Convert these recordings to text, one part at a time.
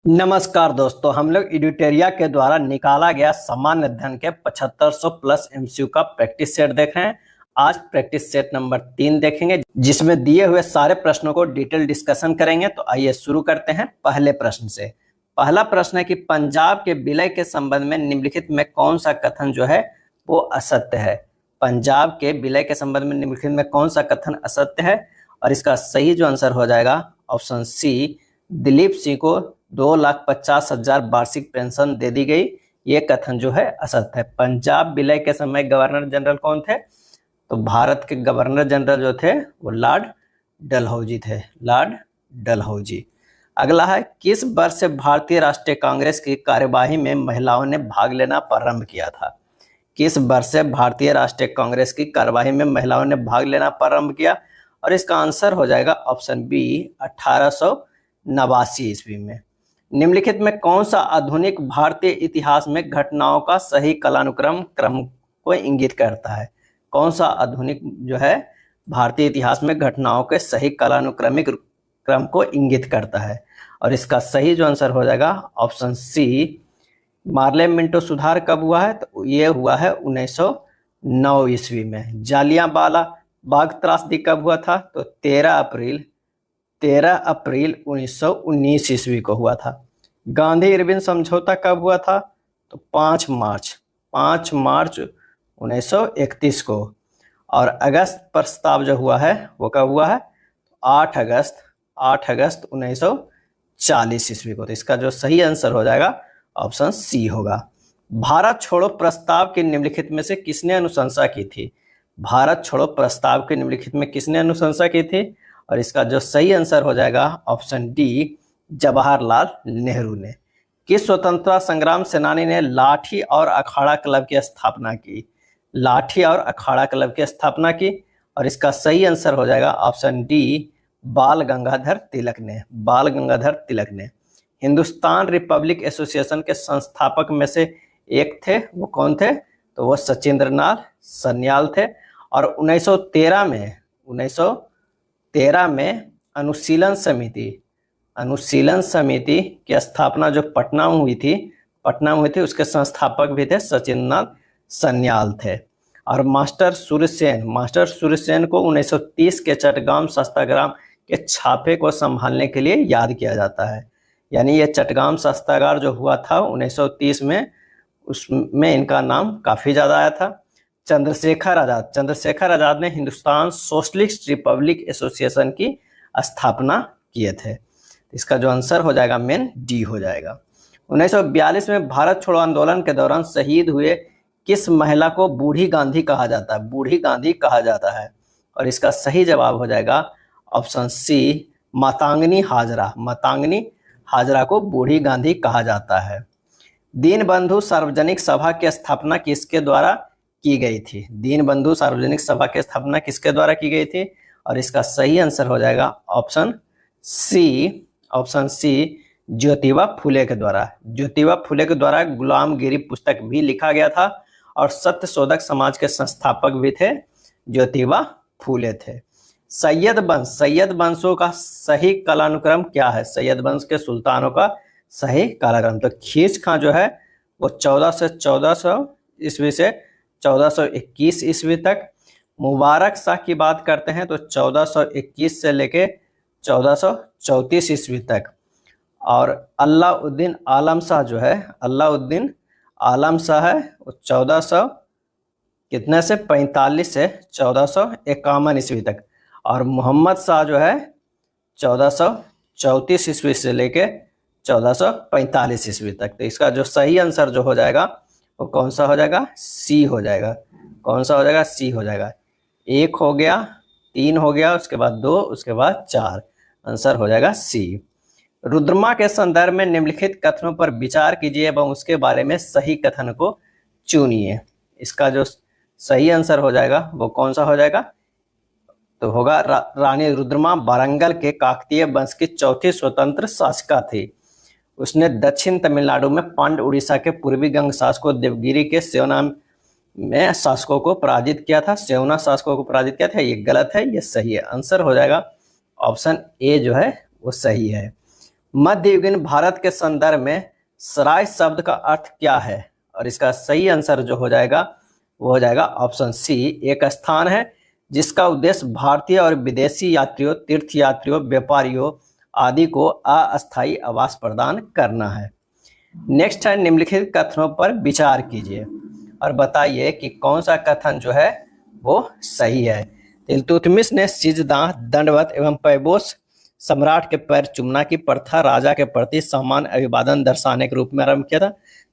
नमस्कार दोस्तों, हम लोग एडिटेरिया के द्वारा निकाला गया सामान्य अध्ययन के 7500 प्लस एमसीक्यू का प्रैक्टिस सेट देख रहे हैं। आज प्रैक्टिस सेट नंबर 3 देखेंगे, जिसमें दिए हुए सारे प्रश्नों को डिटेल डिस्कशन करेंगे। तो आइए शुरू करते हैं पहले प्रश्न से। पहला प्रश्न है कि पंजाब के विलय के संबंध में निम्नलिखित में कौन सा कथन जो है वो असत्य है। पंजाब के विलय के संबंध में निम्नलिखित में कौन सा कथन असत्य है, और इसका सही जो आंसर हो जाएगा ऑप्शन सी, दिलीप सिंह को 2,50,000 वार्षिक पेंशन दे दी गई। ये कथन जो है असत्य है। पंजाब विलय के समय गवर्नर जनरल कौन थे? तो भारत के गवर्नर जनरल जो थे वो लॉर्ड डलहौजी थे, लॉर्ड डलहौजी। अगला है, किस वर्ष से भारतीय राष्ट्रीय कांग्रेस की कार्यवाही में महिलाओं ने भाग लेना प्रारंभ किया था? किस वर्ष से भारतीय राष्ट्रीय कांग्रेस की कार्यवाही में महिलाओं ने भाग लेना प्रारंभ किया? और इसका आंसर हो जाएगा ऑप्शन बी, 1889 ईस्वी में। निम्नलिखित में कौन सा आधुनिक भारतीय इतिहास में घटनाओं का सही कालानुक्रम क्रम को इंगित करता है? कौन सा आधुनिक जो है भारतीय इतिहास में घटनाओं के सही कालानुक्रमिक क्रम को इंगित करता है? और इसका सही जो आंसर हो जाएगा ऑप्शन सी, मार्ले मिंटो सुधार कब हुआ है? तो ये हुआ है 1909 ईस्वी में। जालियांवाला बाग त्रासदी कब हुआ था? तो 13 अप्रैल 1919 ईस्वी को हुआ था। गांधी इरविन समझौता कब हुआ था? तो 5 मार्च 1931 को। और अगस्त प्रस्ताव जो हुआ है वो कब हुआ है? 8 अगस्त 1940 ईस्वी को। तो इसका जो सही आंसर हो जाएगा ऑप्शन सी होगा। भारत छोड़ो प्रस्ताव के निम्नलिखित में से किसने अनुशंसा की थी? भारत छोड़ो प्रस्ताव के निम्नलिखित में किसने अनुशंसा की थी? और इसका जो सही आंसर हो जाएगा ऑप्शन डी, जवाहरलाल नेहरू ने। किस स्वतंत्रता संग्राम सेनानी ने लाठी और अखाड़ा क्लब की स्थापना की? लाठी और अखाड़ा क्लब की स्थापना की। और इसका सही आंसर हो जाएगा ऑप्शन डी, बाल गंगाधर तिलक ने। हिंदुस्तान रिपब्लिक एसोसिएशन के संस्थापक में से एक थे, वो कौन थे? तो वो सचिंद्रनाथ सन्याल थे। और 1913 में अनुशीलन समिति की स्थापना जो पटना में हुई थी, उसके संस्थापक भी थे सचिंद्रनाथ सन्याल थे। और मास्टर सूर्यसेन को 1930 के चटगाम सत्याग्रह के छापे को संभालने के लिए याद किया जाता है। यानी ये चटगाम सत्याग्रह जो हुआ था 1930 में, उसमें इनका नाम काफी ज्यादा आया था। चंद्रशेखर आजाद ने हिंदुस्तान सोशलिस्ट रिपब्लिक एसोसिएशन की स्थापना किए थे। इसका जो आंसर हो जाएगा मेन डी हो जाएगा। 1942 में भारत छोड़ो आंदोलन के दौरान शहीद हुए किस महिला को बूढ़ी गांधी कहा जाता है? और इसका सही जवाब हो जाएगा ऑप्शन सी, मातंगी हाजरा को बूढ़ी गांधी कहा जाता है। दीनबंधु सार्वजनिक सभा की स्थापना किसके द्वारा की गई थी? दीनबंधु सार्वजनिक सभा की स्थापना किसके द्वारा की गई थी? और इसका सही आंसर हो जाएगा ऑप्शन सी, ज्योतिबा फुले के द्वारा गुलामगिरी पुस्तक भी लिखा गया था। और सत्यशोधक समाज के संस्थापक भी थे, ज्योतिबा फुले थे। सैयद वंशों का सही कालानुक्रम क्या है? सैयद वंश के सुल्तानों का सही कालानुक्रम, तो खींच खां जो है वो 1400 ईस्वी से 1421 ईस्वी तक। मुबारक शाह की बात करते हैं तो 1421 से लेके 1434 ईस्वी तक। और अलाउद्दीन आलम शाह है वो 1445 से 1451 ईस्वी तक। और मोहम्मद शाह जो है 1434 ईस्वी से लेके 1445 ईस्वी तक। तो इसका जो सही आंसर जो हो जाएगा वो कौन सा हो जाएगा? सी हो जाएगा। कौन सा हो जाएगा? सी हो जाएगा। 1 हो गया, 3 हो गया, उसके बाद 2, उसके बाद 4। आंसर हो जाएगा सी। रुद्रमा के संदर्भ में निम्नलिखित कथनों पर विचार कीजिए एवं उसके बारे में सही कथन को चुनिए। इसका जो सही आंसर हो जाएगा वो कौन सा हो जाएगा? तो होगा रानी रुद्रमा वारंगल के काकतीय वंश की चौथी स्वतंत्र शासिका थी। उसने दक्षिण तमिलनाडु में पांड, उड़ीसा के पूर्वी गंग शासकों देवगिरी के सेवना में शासकों को पराजित किया था। ये गलत है, ये सही है। आंसर हो जाएगा ऑप्शन ए जो है वो सही है। मध्ययुगीन भारत के संदर्भ में सराय शब्द का अर्थ क्या है? और इसका सही आंसर जो हो जाएगा वो हो जाएगा ऑप्शन सी, एक स्थान है जिसका उद्देश्य भारतीय और विदेशी यात्रियों, तीर्थयात्रियों, व्यापारियों आदि को अस्थायी आवास प्रदान करना है। नेक्स्ट है, निम्नलिखित कथनों पर विचार कीजिए और बताइए कि कौन सा कथन जो है वो सही है। इल्तुतमिश ने सिजदा, दंडवत एवं पैबोस सम्राट के पैर चूमना की प्रथा राजा के प्रति सम्मान अभिवादन दर्शाने के रूप में आरंभ किया था,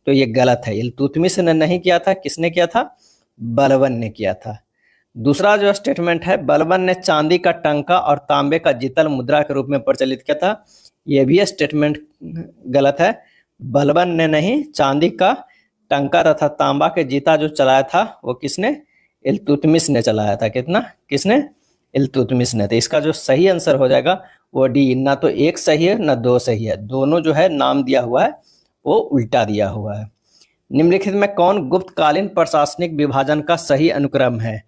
तो ये गलत है। इल्तुतमिश ने नहीं किया था, किसने किया था? बलबन ने किया था। दूसरा जो स्टेटमेंट है, बलबन ने चांदी का टंका और तांबे का जितल मुद्रा के रूप में प्रचलित किया था, यह भी स्टेटमेंट गलत है। बलबन ने नहीं, चांदी का टंका तथा तांबा के जीता जो चलाया था वो किसने? इल्तुतमिश ने चलाया था। किसने? इल्तुतमिश ने। तो इसका जो सही आंसर हो जाएगा वो डी, ना तो एक सही है ना दो सही है, दोनों जो है नाम दिया हुआ है वो उल्टा दिया हुआ है। निम्नलिखित में कौन गुप्तकालीन प्रशासनिक विभाजन का सही अनुक्रम है?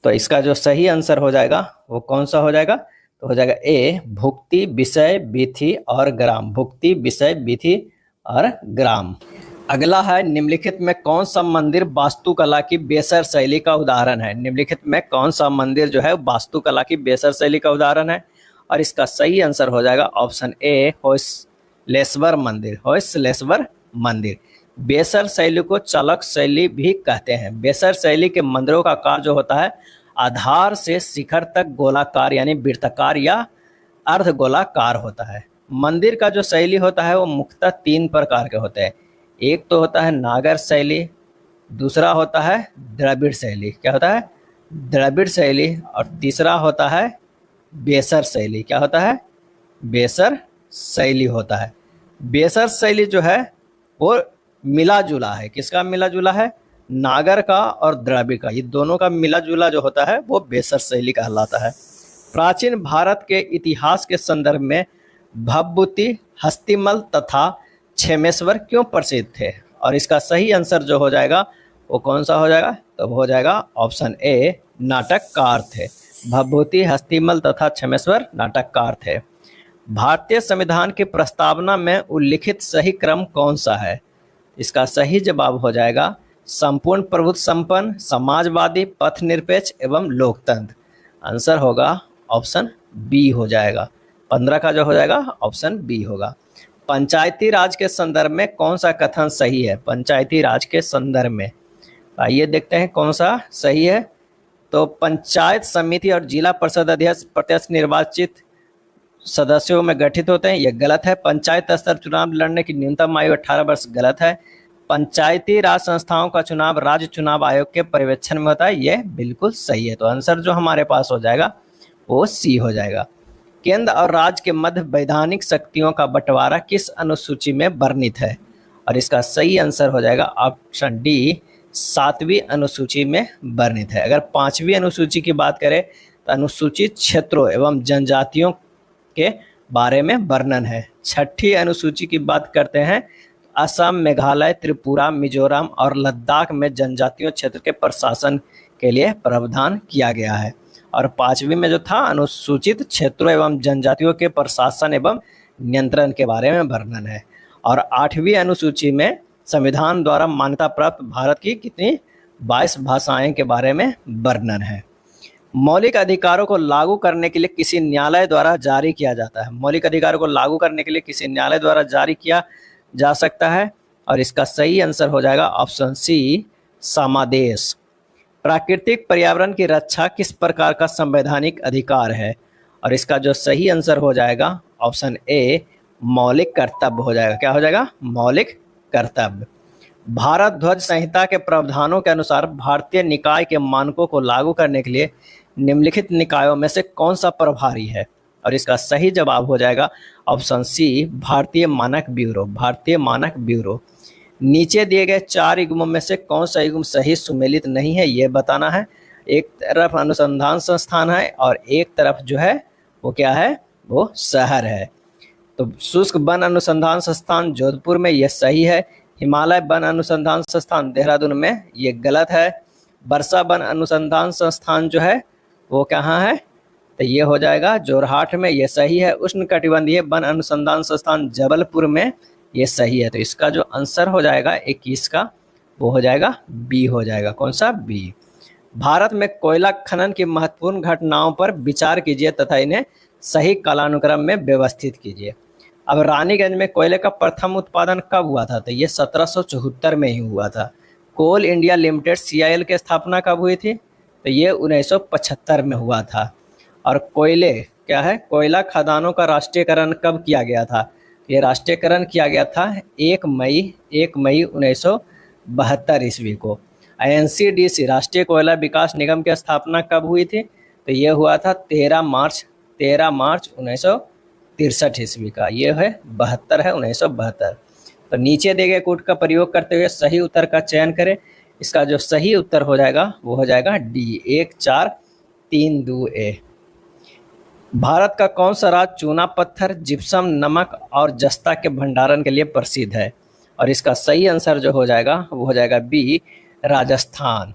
तो इसका जो सही आंसर हो जाएगा वो कौन सा हो जाएगा? तो हो जाएगा ए, भुक्ति, विषय, विधि और ग्राम। भुक्ति, विषय, विधि और ग्राम। अगला है, निम्नलिखित में कौन सा मंदिर वास्तुकला की बेसर शैली का उदाहरण है? निम्नलिखित में कौन सा मंदिर जो है वास्तुकला की बेसर शैली का उदाहरण है? और इसका सही आंसर हो जाएगा ऑप्शन ए, होयसलेश्वर मंदिर। होयसलेश्वर मंदिर। बेसर शैली को चालक शैली भी कहते हैं। बेसर शैली के मंदिरों का आकार जो होता है आधार से शिखर तक गोलाकार यानी वृत्ताकार या अर्धगोलाकार होता है। मंदिर का जो शैली होता है वो मुख्यतः तीन प्रकार के होते हैं। एक तो होता है नागर शैली, दूसरा होता है द्रविड़ शैली। क्या होता है? द्रविड़ शैली। और तीसरा होता है बेसर शैली। क्या होता है? बेसर शैली होता है। बेसर शैली जो है वो मिला जुला है। किसका मिला जुला है? नागर का और द्रविड़ का, ये दोनों का मिला जुला जो होता है वो बेसर शैली कहलाता है। प्राचीन भारत के इतिहास के संदर्भ में भवभूति, हस्तिमल तथा क्षेमेश्वर क्यों प्रसिद्ध थे? और इसका सही आंसर जो हो जाएगा वो कौन सा हो जाएगा? तो हो जाएगा ऑप्शन ए, नाटककार थे। भवभूति, हस्तिमल तथा क्षेमेश्वर नाटककार थे। भारतीय संविधान की प्रस्तावना में उल्लिखित सही क्रम कौन सा है? इसका सही जवाब हो जाएगा संपूर्ण प्रभुत्व संपन्न, समाजवादी, पथ निरपेक्ष एवं लोकतंत्र। आंसर होगा ऑप्शन बी हो जाएगा। 15 का जो हो जाएगा ऑप्शन बी होगा। पंचायती राज के संदर्भ में कौन सा कथन सही है? पंचायती राज के संदर्भ में आइए देखते हैं कौन सा सही है। तो पंचायत समिति और जिला परिषद अध्यक्ष प्रत्यक्ष निर्वाचित सदस्यों में गठित होते हैं, यह गलत है। पंचायत स्तर चुनाव लड़ने की न्यूनतम आयु 18 वर्ष, गलत है। पंचायती राज संस्थाओं का चुनाव राज्य चुनाव आयोग के पर्यवेक्षण में होता है, यह बिल्कुल सही है। तो आंसर जो हमारे पास हो जाएगा वो सी हो जाएगा। केंद्र और राज्य के मध्य वैधानिक शक्तियों का बंटवारा किस अनुसूची में वर्णित है? और इसका सही आंसर हो जाएगा ऑप्शन डी, 7वीं अनुसूची में वर्णित है। अगर 5वीं अनुसूची की बात करें तो अनुसूचित क्षेत्रों एवं जनजातियों के बारे में वर्णन है। 6ठी अनुसूची की बात करते हैं, असम, मेघालय, त्रिपुरा, मिजोरम और लद्दाख में जनजातीय क्षेत्र के प्रशासन के लिए प्रावधान किया गया है। और 5वीं में जो था अनुसूचित क्षेत्रों एवं जनजातियों के प्रशासन एवं नियंत्रण के बारे में वर्णन है। और 8वीं अनुसूची में संविधान द्वारा मान्यता प्राप्त भारत की कितनी 22 भाषाएं के बारे में वर्णन है। मौलिक अधिकारों को लागू करने के लिए किसी न्यायालय द्वारा जारी किया जाता है। मौलिक अधिकारों को लागू करने के लिए किसी न्यायालय द्वारा जारी किया जा सकता है। और इसका सही आंसर हो जाएगा ऑप्शन सी, समादेश। प्राकृतिक पर्यावरण की रक्षा किस प्रकार का संवैधानिक अधिकार है? और इसका जो सही आंसर हो जाएगा ऑप्शन ए, मौलिक कर्तव्य हो जाएगा। क्या हो जाएगा? मौलिक कर्तव्य। भारत ध्वज संहिता के प्रावधानों के अनुसार भारतीय निकाय के मानकों को लागू करने के लिए निम्नलिखित निकायों में से कौन सा प्रभारी है? और इसका सही जवाब हो जाएगा ऑप्शन सी, भारतीय मानक ब्यूरो। भारतीय मानक ब्यूरो। नीचे दिए गए 4 युग्मों में से कौन सा युग्म सही सुमेलित नहीं है ये बताना है। एक तरफ अनुसंधान संस्थान है और एक तरफ जो है वो क्या है? वो शहर है। तो शुष्क वन अनुसंधान संस्थान जोधपुर में यह सही है। हिमालय वन अनुसंधान संस्थान देहरादून में ये गलत है। वर्षा वन अनुसंधान संस्थान जो है वो कहाँ है? तो ये हो जाएगा जोरहाट में, ये सही है। उष्णकटिबंधीय वन अनुसंधान संस्थान जबलपुर में, ये सही है। तो इसका जो आंसर हो जाएगा 21 का वो हो जाएगा बी हो जाएगा। कौन सा? बी। भारत में कोयला खनन की महत्वपूर्ण घटनाओं पर विचार कीजिए तथा इन्हें सही कालानुक्रम में व्यवस्थित कीजिए। अब रानीगंज में कोयले का प्रथम उत्पादन कब हुआ था? तो ये 1774 में ही हुआ था। कोल इंडिया लिमिटेड CIL की स्थापना कब हुई थी? तो ये 1975 में हुआ था। और कोयले क्या है? कोयला खदानों का राष्ट्रीयकरण कब किया गया था? ये राष्ट्रीयकरण किया गया था 1 मई 1972 ईस्वी को। NCDC राष्ट्रीय कोयला विकास निगम की स्थापना कब हुई थी? तो ये हुआ था 13 मार्च 1963 ईस्वी का। ये है 72 है 1972। तो नीचे दिए गए कोड का प्रयोग करते हुए सही उत्तर का चयन करें। इसका जो सही उत्तर हो जाएगा वो हो जाएगा डी 1432A। भारत का कौन सा राज्य चूना पत्थर, जिप्सम, नमक और जस्ता के भंडारण के लिए प्रसिद्ध है? और इसका सही आंसर जो हो जाएगा वो हो जाएगा बी, राजस्थान।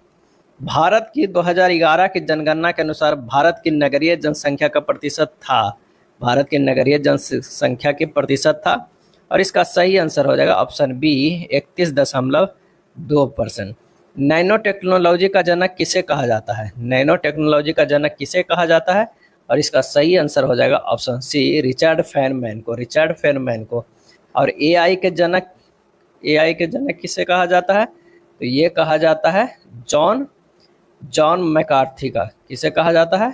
भारत की 2011 की जनगणना के अनुसार भारत की नगरीय जनसंख्या का प्रतिशत था, भारत की नगरीय जनसंख्या की प्रतिशत था। और इसका सही आंसर हो जाएगा ऑप्शन बी 31.2%। नैनो टेक्नोलॉजी का जनक किसे कहा जाता है? नैनो टेक्नोलॉजी का जनक किसे कहा जाता है? और इसका सही आंसर हो जाएगा ऑप्शन सी, रिचर्ड फेनमैन को, रिचर्ड फेनमैन को। और एआई के जनक किसे कहा जाता है? तो ये कहा जाता है जॉन मैकार्थी का। किसे कहा जाता है?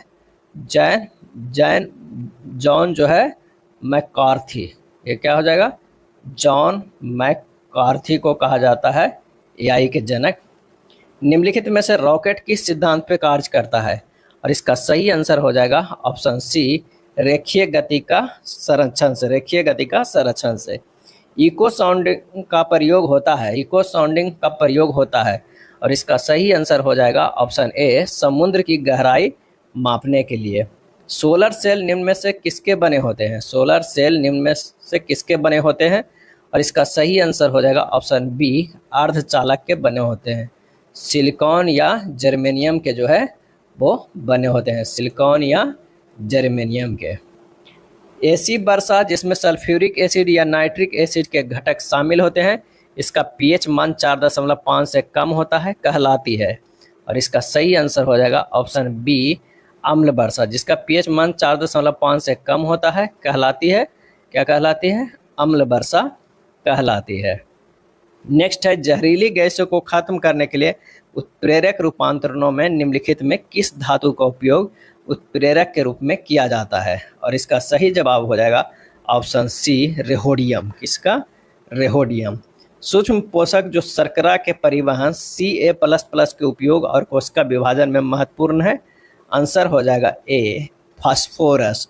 जॉन जो है मैकार्थी, ये क्या हो जाएगा? जॉन मैकार्थी को कहा जाता है एआई के जनक। निम्नलिखित में से रॉकेट किस सिद्धांत पे कार्य करता है? और इसका सही आंसर हो जाएगा ऑप्शन सी, रेखीय गति का संरक्षण से, रेखीय गति का संरक्षण से। इको साउंडिंग का प्रयोग होता है। और इसका सही आंसर हो जाएगा ऑप्शन ए, समुद्र की गहराई मापने के लिए। सोलर सेल निम्न में से किसके बने होते हैं? सोलर सेल निम्न में से किसके बने होते हैं? और इसका सही आंसर हो जाएगा ऑप्शन बी, अर्धचालक के बने होते हैं। सिलिकॉन या जर्मेनियम के जो है वो बने होते हैं, सिलिकॉन या जर्मेनियम के। एसिड वर्षा जिसमें सल्फ्यूरिक एसिड या नाइट्रिक एसिड के घटक शामिल होते हैं, इसका pH मान 4.5 से कम होता है, कहलाती है। और इसका सही आंसर हो जाएगा ऑप्शन बी, अम्ल वर्षा, जिसका pH मान 4.5 से कम होता है, कहलाती है, क्या कहलाती है? अम्ल वर्षा कहलाती है। नेक्स्ट है, जहरीली गैसों को खत्म करने के लिए उत्प्रेरक रूपांतरणों में निम्नलिखित में किस धातु का उपयोग उत्प्रेरक के रूप में किया जाता है? और इसका सही जवाब हो जाएगा ऑप्शन सी, रेहोडियम। किसका? रेहोडियम। सूक्ष्म पोषक जो शर्करा के परिवहन Ca++ के उपयोग और कोशिका विभाजन में महत्वपूर्ण है, आंसर हो जाएगा ए, फास्फोरस।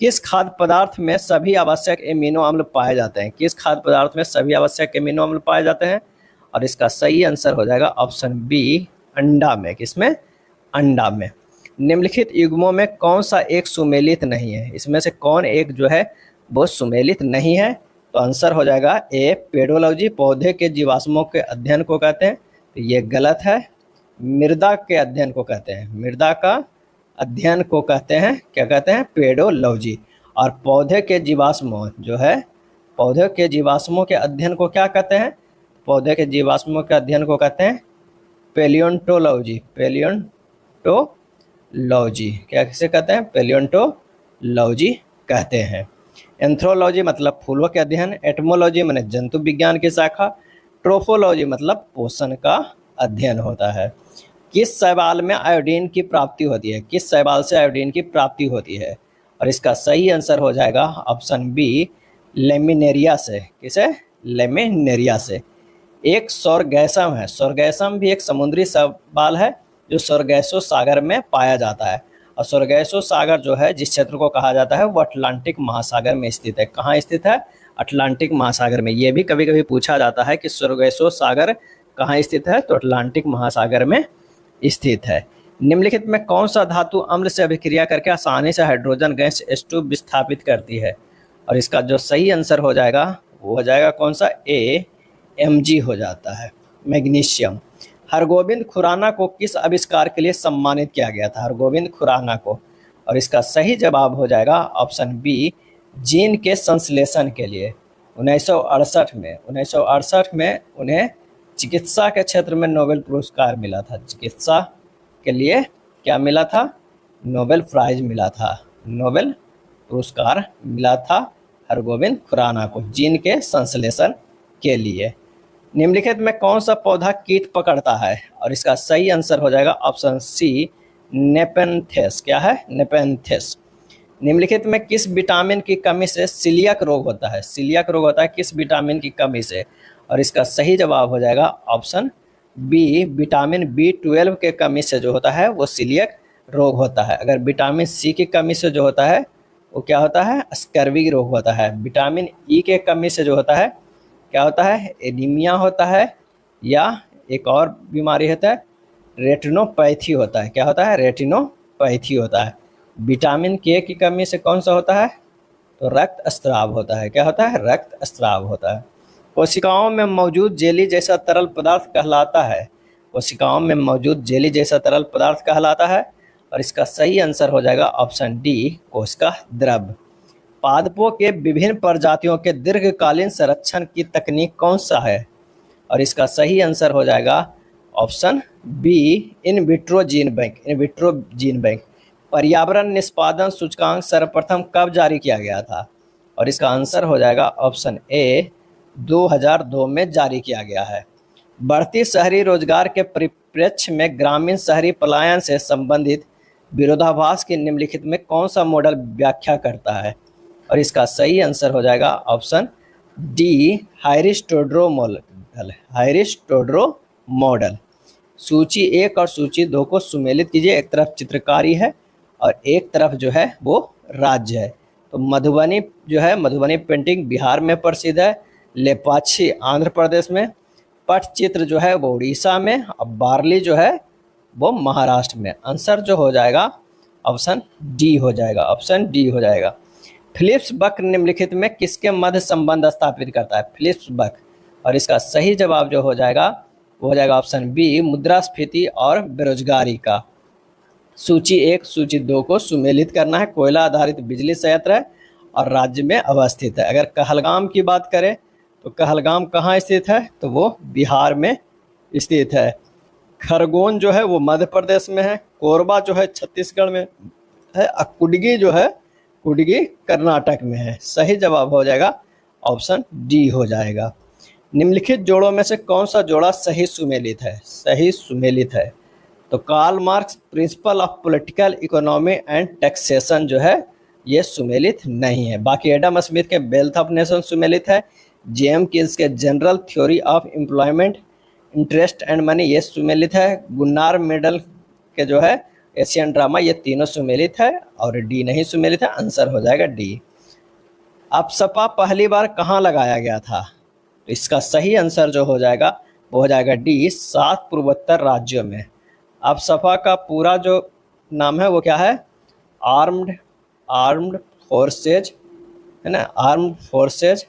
किस खाद्य पदार्थ में सभी आवश्यक एमिनो अम्ल पाए जाते हैं? किस खाद्य पदार्थ में सभी आवश्यक एमिनो अम्ल पाए जाते हैं? और इसका सही आंसर हो जाएगा ऑप्शन बी, अंडा में। किसमें? अंडा में। निम्नलिखित युग्मों में कौन सा एक सुमेलित नहीं है? इसमें से कौन एक जो है वो सुमेलित नहीं है? तो आंसर हो जाएगा ए, पेडोलॉजी, पौधे के जीवाश्मों के अध्ययन को कहते हैं, तो ये गलत है। मृदा के अध्ययन को कहते हैं, मृदा का अध्ययन को कहते हैं, क्या कहते हैं? पेडोलॉजी। और पौधे के जीवाश्मों जो है, पौधे के जीवाश्मों के अध्ययन को क्या कहते हैं? पौधे के जीवाश्मों के अध्ययन को कहते हैं पेलियोंटोलॉजी, पेलियोंटोलॉजी। क्या किसे कहते हैं? पेलियोंटोलॉजी कहते हैं। एंथ्रोलॉजी मतलब फूलों के अध्ययन, एटमोलॉजी माने जंतु विज्ञान की शाखा, ट्रोफोलॉजी मतलब पोषण का अध्ययन होता है। किस शैवाल में आयोडीन की प्राप्ति होती है? किस शैवाल से आयोडीन की प्राप्ति होती है? और इसका सही आंसर हो जाएगा ऑप्शन बी, लेमिनेरिया से। किसे? लेमिनेरिया से। एक सौरगैसम है, सौरगैसम भी एक समुद्री शैवाल है जो सौरगैसो सागर में पाया जाता है। और सौरगैसो सागर जो है, जिस क्षेत्र को कहा जाता है, वो अटलांटिक महासागर में स्थित है। कहाँ स्थित है? अटलांटिक महासागर में। ये भी कभी कभी पूछा जाता है कि सौरगैसो सागर कहाँ स्थित है? तो अटलांटिक महासागर में स्थित है। निम्नलिखित में कौन सा धातु अम्ल से अभिक्रिया करके आसानी से हाइड्रोजन गैस H2 विस्थापित करती है? और इसका जो सही आंसर हो जाएगा वो हो जाएगा कौन सा? ए, Mg हो जाता है, मैग्नीशियम। हरगोविंद खुराना को किस आविष्कार के लिए सम्मानित किया गया था? हरगोविंद खुराना को। और इसका सही जवाब हो जाएगा ऑप्शन बी, जीन के संश्लेषण के लिए। 1968 में उन्हें चिकित्सा के क्षेत्र में नोबेल पुरस्कार मिला था। चिकित्सा के लिए क्या मिला था? नोबेल प्राइज मिला था, नोबेल पुरस्कार मिला था हरगोविंद खुराना को जीन के संश्लेषण के लिए। निम्नलिखित में कौन सा पौधा कीट पकड़ता है? और इसका सही आंसर हो जाएगा ऑप्शन सी, नेपेंथेस। क्या है? नेपेंथेस। निम्नलिखित में किस विटामिन की कमी से सीलियाक रोग होता है? सीलियाक रोग होता है किस विटामिन की कमी से? और इसका सही जवाब हो जाएगा ऑप्शन बी, विटामिन B12 के कमी से जो होता है वो सीलियाक रोग होता है। अगर विटामिन सी की कमी से जो होता है वो क्या होता है? स्कर्वी रोग होता है। विटामिन ई के कमी से जो होता है क्या होता है? एनीमिया होता है, या एक और बीमारी होता है रेटिनोपैथी होता है। क्या होता है? रेटिनोपैथी होता है। विटामिन के की कमी से कौन सा होता है? तो रक्त स्राव होता है। क्या होता है? रक्त स्राव होता है। कोशिकाओं में मौजूद जेली जैसा तरल पदार्थ कहलाता है। कोशिकाओं में मौजूद जेली जैसा तरल पदार्थ कहलाता है। और इसका सही आंसर हो जाएगा ऑप्शन डी, कोशिका द्रव। पादपों के विभिन्न प्रजातियों के दीर्घकालीन संरक्षण की तकनीक कौन सा है? और इसका सही आंसर हो जाएगा option B, in vitro gene bank. In vitro gene bank. पर्यावरण निष्पादन सूचकांक सर्वप्रथम कब जारी किया गया था? और इसका आंसर हो जाएगा ऑप्शन ए, 2002 में जारी किया गया है। बढ़ती शहरी रोजगार के परिप्रेक्ष्य में ग्रामीण शहरी पलायन से संबंधित विरोधाभास की निम्नलिखित में कौन सा मॉडल व्याख्या करता है? और इसका सही आंसर हो जाएगा ऑप्शन डी, हायरिस-टोड्रो मॉडल। हायरिस-टोड्रो मॉडल। सूची 1 और सूची 2 को सुमेलित कीजिए। एक तरफ चित्रकारी है और एक तरफ जो है वो राज्य है। तो मधुबनी जो है, मधुबनी पेंटिंग बिहार में प्रसिद्ध है, लेपाक्षी आंध्र प्रदेश में, पटचित्र जो है वो उड़ीसा में, और बार्ली जो है वो महाराष्ट्र में। आंसर जो हो जाएगा ऑप्शन डी हो जाएगा, ऑप्शन डी हो जाएगा। फिलिप्स वक्र निम्नलिखित में किसके मध्य संबंध स्थापित करता है? फिलिप्स वक्र। और इसका सही जवाब जो हो जाएगा वो हो जाएगा ऑप्शन बी, मुद्रास्फीति और बेरोजगारी का। सूची 1 सूची 2 को सुमेलित करना है। कोयला आधारित बिजली संयंत्र है और राज्य में अवस्थित है। अगर कहलगाम की बात करें तो कहलगाम कहाँ स्थित है? तो वो बिहार में स्थित है। खरगोन जो है वो मध्य प्रदेश में है। कोरबा जो है छत्तीसगढ़ में है। कुडगी जो है, कुडगी कर्नाटक में है। सही जवाब हो जाएगा ऑप्शन डी हो जाएगा। निम्नलिखित जोड़ों में से कौन सा जोड़ा सही सुमेलित है? सही सुमेलित है तो Karl Marx principle of political economy and taxation जो है ये सुमेलित नहीं है। बाकी एडम स्मिथ के वेल्थ ऑफ नेशन सुमेलित है। जेएम कीन्स के general theory of employment, interest and money ये सुमेलित है। गुन्नार मेडल के जो है एशियन ड्रामा, ये तीनों सुमेलित है। और डी नहीं सुमेलित है। आंसर हो जाएगा डी। अपसपा पहली बार कहाँ लगाया गया था? तो इसका सही आंसर जो हो जाएगा वो हो जाएगा डी, 7 पूर्वोत्तर राज्यों में। अपसपा का पूरा जो नाम है वो क्या है? आर्म्ड फोर्सेज है ना, armed forces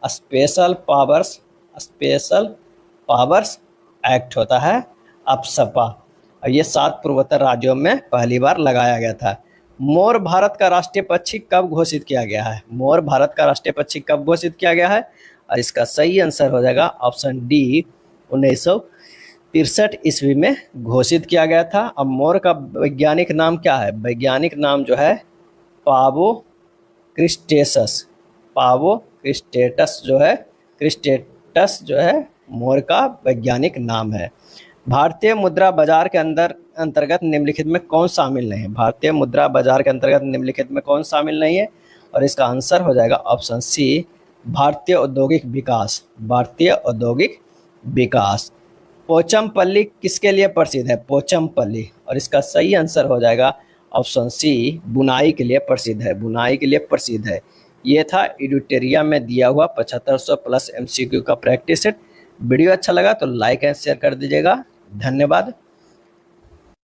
special powers act होता है अपसपा। और ये 7 पूर्वोत्तर राज्यों में पहली बार लगाया गया था। मोर भारत का राष्ट्रीय पक्षी कब घोषित किया गया है? मोर भारत का राष्ट्रीय पक्षी कब घोषित किया गया है? और इसका सही आंसर हो जाएगा ऑप्शन डी, 1963 ईस्वी में घोषित किया गया था। अब मोर का वैज्ञानिक नाम क्या है? वैज्ञानिक नाम जो है पावो क्रिस्टेटस जो है मोर का वैज्ञानिक नाम है। भारतीय मुद्रा बाजार के अंतर्गत निम्नलिखित में कौन शामिल नहीं है? भारतीय मुद्रा बाजार के अंतर्गत निम्नलिखित में कौन शामिल नहीं है? और इसका आंसर हो जाएगा ऑप्शन सी, भारतीय औद्योगिक विकास। भारतीय औद्योगिक विकास। पोचमपल्ली किसके लिए प्रसिद्ध है? पोचमपल्ली। और इसका सही आंसर हो जाएगा ऑप्शन सी, बुनाई के लिए प्रसिद्ध है। बुनाई के लिए प्रसिद्ध है। ये था एडिटोरिया में दिया हुआ 7500 प्लस MCQ का प्रैक्टिस सेट। वीडियो अच्छा लगा तो लाइक एंड शेयर कर दीजिएगा। धन्यवाद।